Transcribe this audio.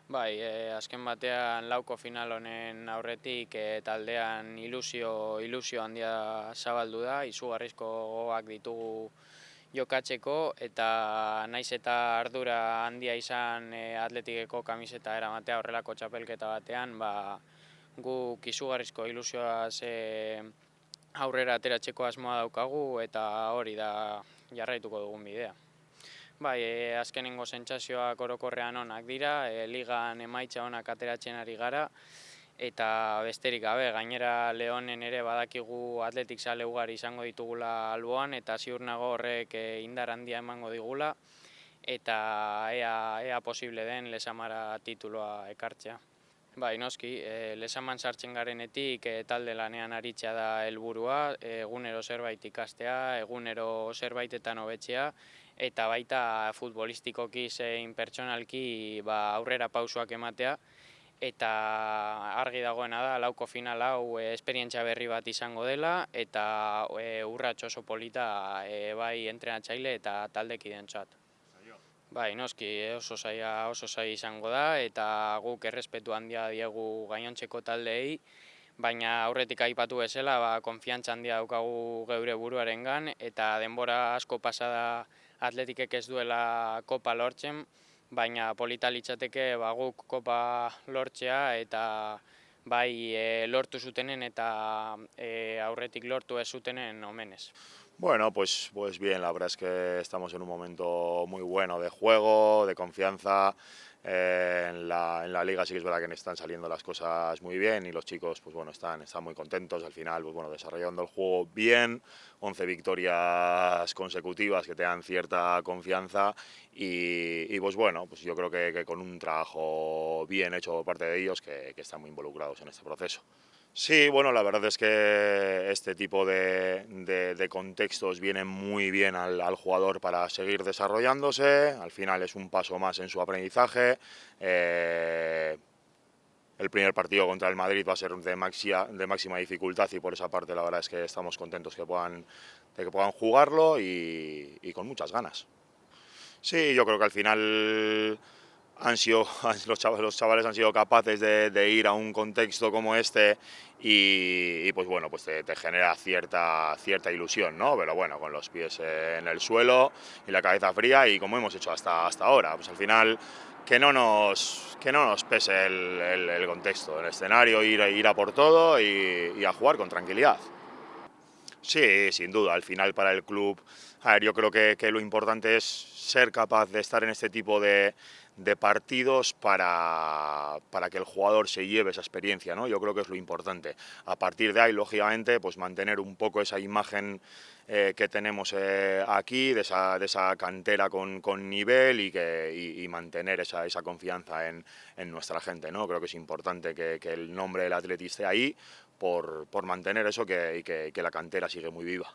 Azken batean lauko final honen aurretik taldean ilusio handia zabaldu da, izugarrizko gogoak ditugu jokatzeko eta naiz eta ardura handia izan Atletikeko kamiseta eramatea horrelako txapelketa batean, guk izugarrizko ilusioaz aurrera ateratzeko asmoa daukagu eta hori da jarraituko dugun bidea. Azkenengo sentsazioak orokorrean onak dira, ligan emaitza onak ateratzen ari gara, eta besterik gabe, gainera Leonen ere badakigu atletik zale ugari izango ditugula alboan, eta ziur nago horrek indar handia emango digula, eta ea posible den Lesamara tituloa ekartzea. Noski, Lesaman sartzen garenetik talde lanean aritzea da helburua, egunero zerbait ikastea, egunero zerbaitetan hobetzea, eta baita futbolistikoki zein pertsonalki aurrera pausoak ematea, eta argi dagoena da lauko final hau esperientzia berri bat izango dela, eta urrats oso polita bai entrenatzaile eta taldekideentzat. Noski, oso zaila izango da, eta guk errespetu handia diegu gainontzeko taldeei, baina aurretik aipatu bezala, konfiantza handia daukagu geure buruarengan, eta denbora asko pasada Atletikek ez duela kopa lortzen, baina polita litzateke guk kopa lortzea, eta bai lortu zutenen eta aurretik lortu ez zutenen omenez. Bueno, pues bien, la verdad es que estamos en un momento muy bueno de juego, de confianza. En la liga sí que es verdad que están saliendo las cosas muy bien y los chicos pues bueno, están muy contentos. Al final, pues bueno, desarrollando el juego bien, 11 victorias consecutivas que te dan cierta confianza y pues bueno, pues yo creo que con un trabajo bien hecho por parte de ellos que están muy involucrados en este proceso. Sí, bueno, la verdad es que este tipo de contextos vienen muy bien al jugador para seguir desarrollándose. Al final es un paso más en su aprendizaje. El primer partido contra el Madrid va a ser de máxima dificultad y por esa parte la verdad es que estamos contentos de que puedan jugarlo y con muchas ganas. Sí, yo creo que al final los chavales han sido capaces de ir a un contexto como este y pues bueno, pues te genera cierta ilusión, ¿no? Pero bueno, con los pies en el suelo y la cabeza fría y como hemos hecho hasta ahora, pues al final que no nos pese el contexto, el escenario, ir a por todo y a jugar con tranquilidad. Sí, sin duda, al final para el club, a ver, yo creo que lo importante es ser capaz de estar en este tipo de partidos para que el jugador se lleve esa experiencia, ¿no? Yo creo que es lo importante. A partir de ahí, lógicamente, pues mantener un poco esa imagen que tenemos aquí, de esa cantera con nivel y mantener esa confianza en nuestra gente, ¿no? Creo que es importante que el nombre del Atleti esté ahí por mantener eso y que la cantera sigue muy viva.